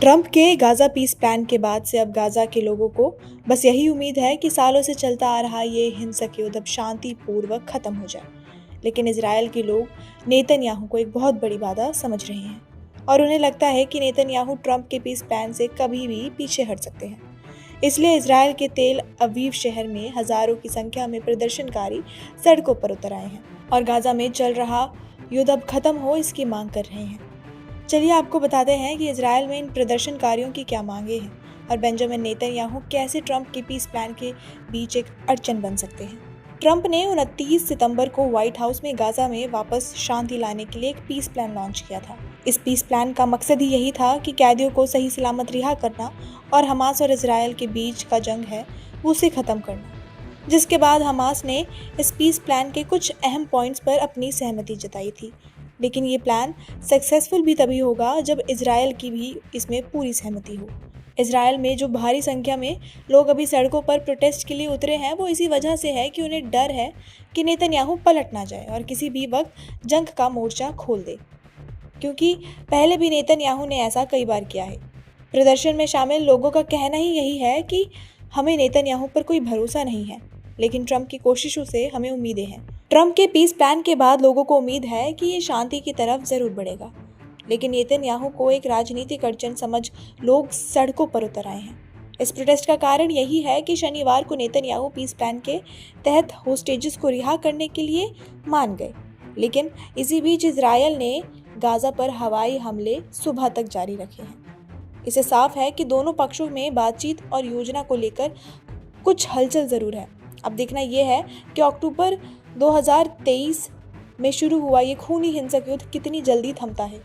Trump के Gaza piece plan के बाद से अब गाज़ा के लोगों को बस यही उम्मीद है कि सालों से चलता आ रहा ये हिंसक युद्ध अब शांतिपूर्वक खत्म हो जाए। लेकिन इजराइल के लोग नेतन्याहू को एक बहुत बड़ी बाधा समझ रहे हैं और उन्हें लगता है कि नेतन्याहू ट्रंप के पीस प्लान से कभी भी पीछे हट सकते हैं। इसलिए इजराइल के तेल अवीव शहर में हजारों की संख्या में प्रदर्शनकारी सड़कों पर उतर आए हैं और गाज़ा में चल रहा युद्ध अब खत्म हो इसकी मांग कर रहे हैं। चलिए आपको बताते हैं कि इजराइल में इन प्रदर्शनकारियों की क्या मांगे हैं और बेंजामिन नेतन्याहू कैसे ट्रंप के पीस प्लान के बीच एक अड़चन बन सकते हैं। ट्रंप ने 29 सितंबर को व्हाइट हाउस में गाज़ा में वापस शांति लाने के लिए एक पीस प्लान लॉन्च किया था। इस पीस प्लान का मकसद ही यही था कि कैदियों को सही सलामत रिहा करना और हमास और इजराइल के बीच का जंग है उसे ख़त्म करना। जिसके बाद हमास ने इस पीस प्लान के कुछ अहम पॉइंट्स पर अपनी सहमति जताई थी। लेकिन ये प्लान सक्सेसफुल भी तभी होगा जब इजराइल की भी इसमें पूरी सहमति हो। इजराइल में जो भारी संख्या में लोग अभी सड़कों पर प्रोटेस्ट के लिए उतरे हैं वो इसी वजह से है कि उन्हें डर है कि नेतन्याहू पलट ना जाए और किसी भी वक्त जंग का मोर्चा खोल दे, क्योंकि पहले भी नेतन्याहू ने ऐसा कई बार किया है। प्रदर्शन में शामिल लोगों का कहना ही यही है कि हमें नेतन्याहू पर कोई भरोसा नहीं है, लेकिन ट्रंप की कोशिशों से हमें उम्मीदें हैं। ट्रंप के पीस प्लान के बाद लोगों को उम्मीद है कि ये शांति की तरफ जरूर बढ़ेगा, लेकिन नेतन्याहू को एक राजनीतिक अड़चन समझ लोग सड़कों पर उतर आए हैं। इस प्रोटेस्ट का कारण यही है कि शनिवार को नेतन्याहू पीस प्लान के तहत होस्टेजेस को रिहा करने के लिए मान गए, लेकिन इसी बीच इजरायल ने गाज़ा पर हवाई हमले सुबह तक जारी रखे हैं। इससे साफ है कि दोनों पक्षों में बातचीत और योजना को लेकर कुछ हलचल जरूर है। अब देखना यह है कि अक्टूबर 2023 में शुरू हुआ ये खूनी हिंसक युद्ध कितनी जल्दी थमता है।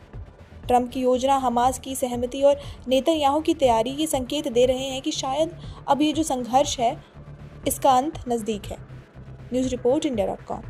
ट्रंप की योजना, हमास की सहमति और नेतन्याहू की तैयारी ये संकेत दे रहे हैं कि शायद अब ये जो संघर्ष है इसका अंत नज़दीक है। News report इंडिया.com।